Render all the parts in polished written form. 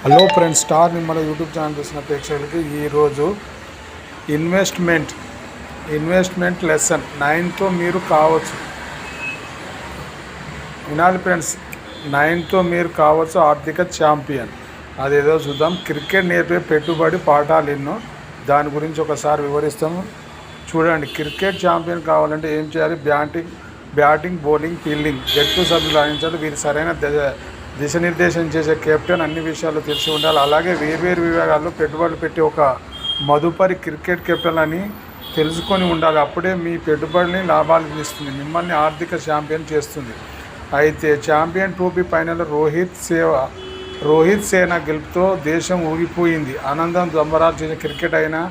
Hello friends, star Nimmala YouTube channel చూసిన ప్రేక్షకులకి ఈరోజు ఇన్వెస్ట్మెంట్ లెసన్ 9తో మీరు కావచ్చు. వినాలి ఫ్రెండ్స్, 9తో మీరు కావచ్చు ఆర్థిక ఛాంపియన్. అదేదో చూద్దాం. క్రికెట్ నేర్పే పెట్టుబడి పాఠాలు ఎన్నో, దాని గురించి ఒకసారి వివరిస్తాము. చూడండి, క్రికెట్ ఛాంపియన్ కావాలంటే ఏం చేయాలి? బ్యాటింగ్, బౌలింగ్, ఫీల్డింగ్ జట్టు సభ్యులు రాణించాలి. వీరు సరైన దిశనిర్దేశం చేసే కెప్టెన్ అన్ని విషయాలు తెలిసి ఉండాలి. అలాగే వేర్వేరు విభాగాల్లో పెట్టుబడులు పెట్టి ఒక మదుపరి క్రికెట్ కెప్టెన్ అని తెలుసుకొని ఉండాలి. అప్పుడే మీ పెట్టుబడిని లాభాలు ఇస్తుంది, మిమ్మల్ని ఆర్థిక ఛాంపియన్ చేస్తుంది. అయితే ఛాంపియన్ ట్రోఫీ ఫైనల్ రోహిత్ సేన గెలుపుతో దేశం ఊగిపోయింది. ఆనందం సంబరాలు చేసిన క్రికెట్ అయినా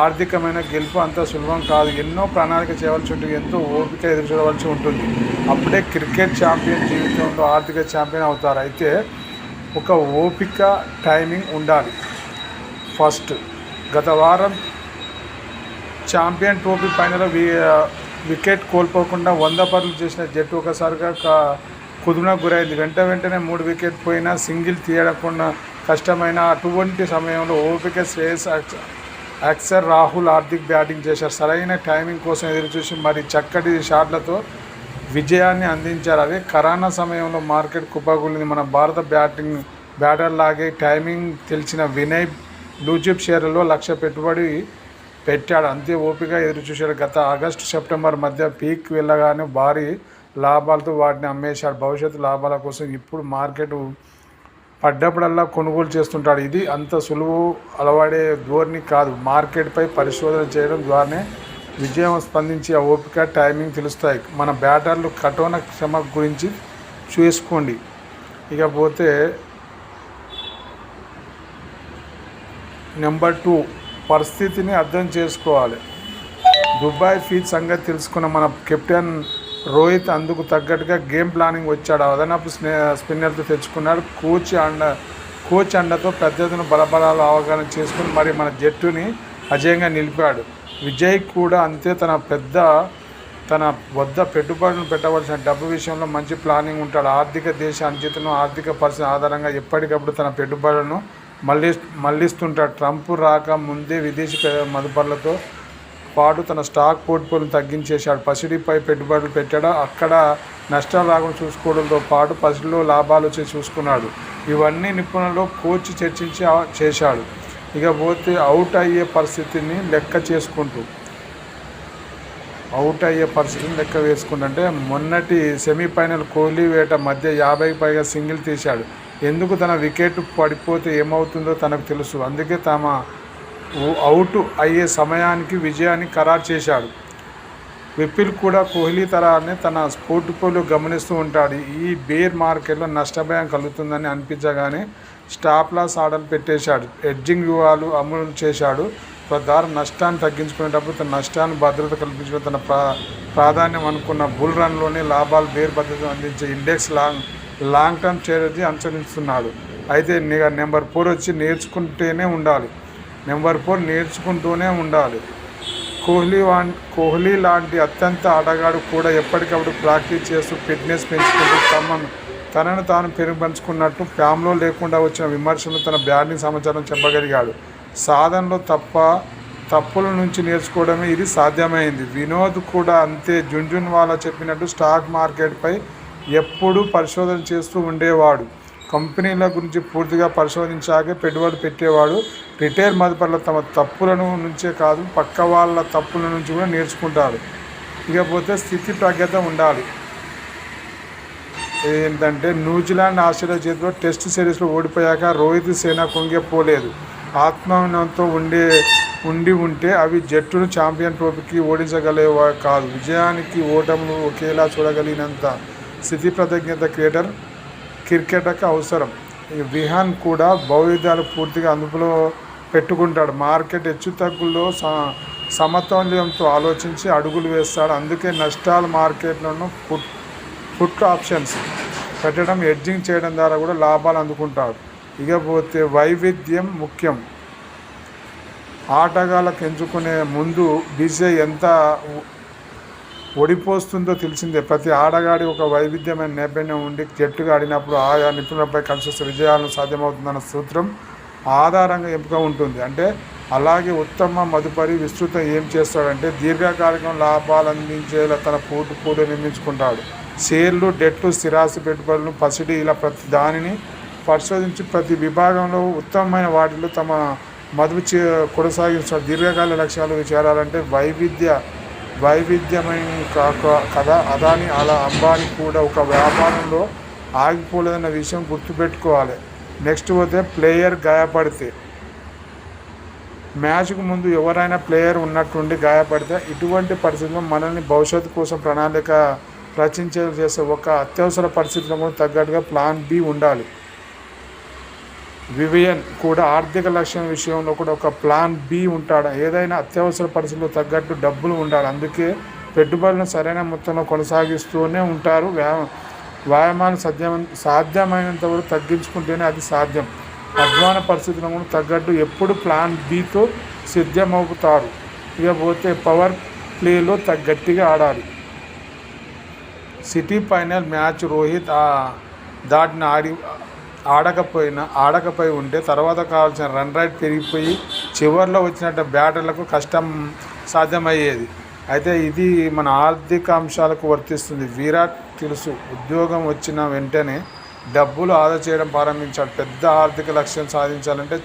ఆర్థికమైన గెలుపు అంత సులభం కాదు. ఎన్నో ప్రణాళిక చేయవలసి ఉంటుంది, ఎంతో ఓపిక ఎదురు చూడవలసి ఉంటుంది. అప్పుడే క్రికెట్ ఛాంపియన్ జీవితంలో ఆర్థిక ఛాంపియన్ అవుతారు. అయితే ఒక ఓపిక, టైమింగ్ ఉండాలి. ఫస్ట్, గత వారం ఛాంపియన్ ట్రోఫీ ఫైనల్ వికెట్ కోల్పోకుండా 100 పరుగులు చేసిన జట్టు ఒకసారిగా కుదురునకు గురైంది. వెంటనే 3 వికెట్ పోయినా సింగిల్ తీయకుండా కష్టమైన అటువంటి సమయంలో ఓపిక శ్రేయస్ అక్సర్ రాహుల్ హార్దిక్ బ్యాటింగ్ చేశారు. సరైన టైమింగ్ కోసం ఎదురుచూసి మరి చక్కటి షాట్లతో విజయాన్ని అందించారు. అదే కరోనా సమయంలో మార్కెట్ కుప్పకూలింది. మన భారత బ్యాటర్ లాగే టైమింగ్ తెలిసిన వినయ్ బ్లూచిప్ షేర్లలో 1,00,000 పెట్టుబడి పెట్టాడు. అంతే ఓపిక ఎదురుచూశాడు. గత ఆగస్టు, సెప్టెంబర్ మధ్య పీక్ వెళ్ళగానే భారీ లాభాలతో వాటిని అమ్మేశాడు. భవిష్యత్తు లాభాల కోసం ఇప్పుడు మార్కెట్ పడ్డప్పుడల్లా కొనుగోలు చేస్తుంటాడు. ఇది అంత సులువు అలవాడే ధోరణి కాదు. మార్కెట్పై పరిశోధన చేయడం ద్వారానే విజయం స్పందించి ఆ ఓపిక, టైమింగ్ తెలుస్తాయి. మన బ్యాటర్లు కఠోర శ్రమ గురించి చూసుకోండి. ఇకపోతే నెంబర్ 2, పరిస్థితిని అర్థం చేసుకోవాలి. దుబాయ్ ఫీజ్ సంగతి తెలుసుకున్న మన కెప్టెన్ రోహిత్ అందుకు తగ్గట్టుగా గేమ్ ప్లానింగ్ వచ్చాడు. అదనపు స్పిన్నర్తో తెచ్చుకున్నాడు. కోచ్ అండతో ప్రత్యర్థులను బలబలాలు అవగాహన చేసుకుని మరి మన జట్టుని అజయంగా నిలిపాడు. విజయ్ కూడా అంతే. తన వద్ద పెట్టుబడులను పెట్టవలసిన డబ్బు విషయంలో మంచి ప్లానింగ్ ఉంటాడు. దేశ అనిశ్చితను, ఆర్థిక పరిస్థితి ఆధారంగా ఎప్పటికప్పుడు తన పెట్టుబడులను మళ్లిస్తుంటాడు. ట్రంప్ రాక ముందే విదేశీ మదుపర్లతో పాటు తన స్టాక్ పోర్ట్ఫోలియోను తగ్గించేశాడు. పసిడిపై పెట్టుబడులు పెట్టాడు. అక్కడ నష్టాలు రాకుండా చూసుకోవడంతో పాటు పసిడిలో లాభాలు వచ్చి చూసుకున్నాడు. ఇవన్నీ నిపుణులు కోచ్ చర్చించి చేశాడు. ఇకపోతే అవుట్ అయ్యే పరిస్థితిని లెక్క వేసుకుంటుంటే మొన్నటి సెమీఫైనల్ కోహ్లీ వేట మధ్య 50కి పైగా సింగిల్ తీశాడు. ఎందుకు? తన వికెట్ పడిపోతే ఏమవుతుందో తనకు తెలుసు. అందుకే అవుట్ అయ్యే సమయానికి విజయాన్ని ఖరారు చేశాడు. విపిల్ కూడా కోహ్లీ తరాన్ని తన పోర్ట్ఫోలియో గమనిస్తూ ఉంటాడు. ఈ బేర్ మార్కెట్లో నష్టభయం కలుగుతుందని అనిపించగానే స్టాప్ లాస్ ఆర్డర్లు పెట్టేశాడు. హెడ్జింగ్ వ్యూహాలు అమలు చేశాడు. తద్వారా నష్టాన్ని తగ్గించుకునేటప్పుడు తన నష్టాన్ని భద్రత కల్పించడం తన ప్రాధాన్యం అనుకున్న బుల్ రన్లోనే లాభాలు బేర్ భద్రత అందించే ఇండెక్స్ లాంగ్ టర్మ్ స్ట్రాటజీ అనుసరిస్తున్నాడు. అయితే నెంబర్ 4 వచ్చి నేర్చుకుంటూనే ఉండాలి. కోహ్లీ లాంటి అత్యంత ఆటగాడు కూడా ఎప్పటికప్పుడు ప్రాక్టీస్ చేస్తూ ఫిట్నెస్ పెంచుకుంటూ తనను తాను పెరుగుపంచుకున్నట్టు ఫ్యామ్లో లేకుండా వచ్చిన విమర్శలు తన బ్యాటింగ్ సమాచారం చెప్పగలిగాడు. సాధనలో తప్పుల నుంచి నేర్చుకోవడమే ఇది సాధ్యమైంది. వినోద్ కూడా అంతే. జుంజున్వాలా చెప్పినట్టు స్టాక్ మార్కెట్పై ఎప్పుడూ పరిశోధన చేస్తూ ఉండేవాడు. కంపెనీల గురించి పూర్తిగా పరిశోధించాకే పెట్టుబడి పెట్టేవాడు. రిటైల్ మదుపర్లు తమ తప్పులను నుంచే కాదు, పక్క వాళ్ళ తప్పుల నుంచి కూడా నేర్చుకుంటారు. ఇకపోతే స్థితి ప్రజ్ఞత ఉండాలి. ఏంటంటే న్యూజిలాండ్, ఆస్ట్రేలియా చేతిలో టెస్ట్ సిరీస్లో ఓడిపోయాక రోహిత్ సేన కుంగిపోలేదు. ఆత్మవిశ్వాసంతో ఉంటే అవి జట్టును ఛాంపియన్ ట్రోఫీకి ఓడించగలేవా కాదు. విజయానికి ఓటములు ఒకేలా చూడగలిగినంత స్థితి ప్రజ్ఞత క్రికెటర్కి అవసరం. విహాన్ కూడా భవిష్యత్తులో పూర్తిగా అదుపులో పెట్టుకుంటాడు. మార్కెట్ హెచ్చుతగ్గుల్లో సమతౌల్యంతో ఆలోచించి అడుగులు వేస్తాడు. అందుకే నష్టాలు మార్కెట్లను పుట్ ఆప్షన్స్ పెట్టడం, హెడ్జింగ్ చేయడం ద్వారా కూడా లాభాలు అందుకుంటాడు. ఇకపోతే వైవిధ్యం ముఖ్యం. ఆటగాళ్ళకు ఎంచుకునే ముందు బీసీసీఐ ఎంత ఒడిపోస్తుందో తెలిసిందే. ప్రతి ఆటగాడి ఒక వైవిధ్యమైన నైపుణ్యం ఉండి జట్టుగా ఆడినప్పుడు ఆయా నిపుణులపై కలిసి వస్తే విజయాలను సాధ్యమవుతుందన్న సూత్రం ఆధారంగా ఎంపిక ఉంటుంది. అంటే అలాగే ఉత్తమ మదుపరి విస్తృతం ఏం చేస్తాడంటే దీర్ఘకాలికం లాభాలు అందించేలా తన పోర్ట్ఫోలియో నిర్మించుకుంటాడు. షేర్లు, డెట్లు, స్థిరాస్తి పెట్టుబడులను, పసిడి ఇలా ప్రతి దానిని పరిశోధించి ప్రతి విభాగంలో ఉత్తమమైన వాటిలో తమ మదుపు కొనసాగిస్తాడు. దీర్ఘకాల లక్ష్యాలు చేరాలంటే వైవిధ్యమైన కదా. అదాని అంబానీ కూడా ఒక వ్యాపారంలో ఆగిపోలేదన్న విషయం గుర్తుపెట్టుకోవాలి. నెక్స్ట్ పోతే ప్లేయర్ గాయపడితే, మ్యాచ్కు ముందు ఎవరైనా ప్లేయర్ ఉన్నట్టుండి గాయపడితే ఇటువంటి పరిస్థితుల్లో మనల్ని భవిష్యత్తు కోసం ప్రణాళిక చేసే ఒక అత్యవసర పరిస్థితులకు తగ్గట్టుగా ప్లాన్ బి ఉండాలి. వివియన్ కూడా ఆర్థిక లక్ష్యం విషయంలో కూడా ఒక ప్లాన్ బి ఉంటాడు. ఏదైనా అత్యవసర పరిస్థితుల్లో తగ్గట్టు డబ్బులు ఉండాలి. అందుకే పెట్టుబడులను సరైన మొత్తంలో కొనసాగిస్తూనే ఉంటారు. వ్యాయామాన్ని సాధ్యమైనంత వరకు తగ్గించుకుంటేనే అది సాధ్యం. అధ్వాన పరిస్థితులకు తగ్గట్టు ఎప్పుడు ప్లాన్ బితో సిద్ధమవుతారు. ఇక పోతే పవర్ ప్లేలో గట్టిగా ఆడాలి. సిటీ ఫైనల్ మ్యాచ్ రోహిత్ దాటిన ఆడకపోయి ఉంటే తర్వాత కావాల్సిన రన్ రేట్ పెరిగిపోయి చివరిలో వచ్చినట్టు బ్యాటర్లకు కష్టం సాధ్యమయ్యేది. అయితే ఇది మన ఆర్థిక అంశాలకు వర్తిస్తుంది. విరాట్ తెలుసు, ఉద్యోగం వచ్చిన వెంటనే డబ్బులు ఆదా చేయడం ప్రారంభించాడు. పెద్ద ఆర్థిక లక్ష్యం సాధించాలంటే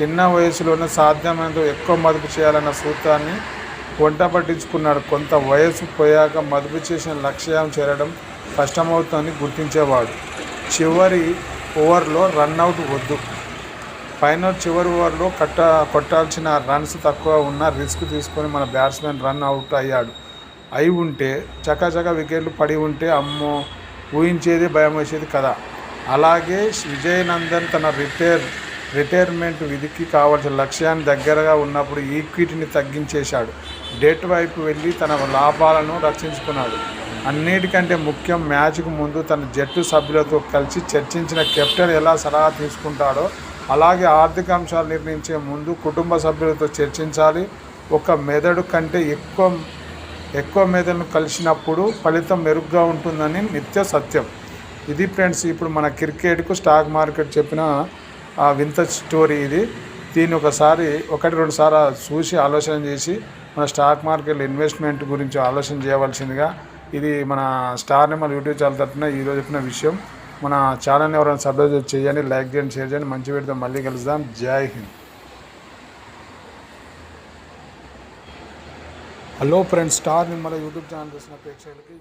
చిన్న వయసులోనే సాధ్యమైనంత ఎక్కువ మదుపు చేయాలన్న సూత్రాన్ని వంట పట్టించుకున్నాడు. కొంత వయసు పోయాక మదుపు చేసిన లక్ష్యం చేరడం కష్టమవుతుందని గుర్తించేవాడు. చివరి ఓవర్లో రన్అట్ వద్దు. ఫైనల్ చివరి ఓవర్లో కొట్టాల్సిన రన్స్ తక్కువ ఉన్న రిస్క్ తీసుకొని మన బ్యాట్స్మెన్ రన్ అవుట్ అయి ఉంటే చకచక వికెట్లు పడి ఉంటే అమ్మో ఊహించేది భయం వేసేది కదా. అలాగే విజయనందన్ తన రిటైర్మెంట్ విధికి కావాల్సిన లక్ష్యాన్ని దగ్గరగా ఉన్నప్పుడు ఈక్విటీని తగ్గించేశాడు. డెట్ వైపు వెళ్ళి తన లాభాలను రక్షించుకున్నాడు. అన్నిటికంటే ముఖ్యం, మ్యాచ్కు ముందు తన జట్టు సభ్యులతో కలిసి చర్చించిన కెప్టెన్ ఎలా సలహా తీసుకుంటాడో అలాగే ఆర్థిక అంశాలు నిర్ణయించే ముందు కుటుంబ సభ్యులతో చర్చించాలి. ఒక మెదడు కంటే ఎక్కువ మెదడును కలిసినప్పుడు ఫలితం మెరుగ్గా ఉంటుందని నిత్య సత్యం. ఇది ఫ్రెండ్స్ ఇప్పుడు మన క్రికెట్కు స్టాక్ మార్కెట్ చెప్పిన వింత స్టోరీ ఇది. దీన్ని ఒకటి రెండు సార్లు చూసి ఆలోచన చేసి మన స్టాక్ మార్కెట్లో ఇన్వెస్ట్మెంట్ గురించి ఆలోచన చేయవలసిందిగా ఇది మన స్టార్ నెంబర్ యూట్యూబ్ ఛానల్ తరఫున ఈరోజు చెప్పిన విషయం. మన ఛానల్ని ఎవరైనా సబ్స్క్రైబ్ చేయండి, లైక్ చేయండి, షేర్ చేయండి. మంచి వీడియోతో మళ్ళీ కలుద్దాం. జై Hind. Hello friends, star number YouTube channel చూసిన ప్రేక్షకులకి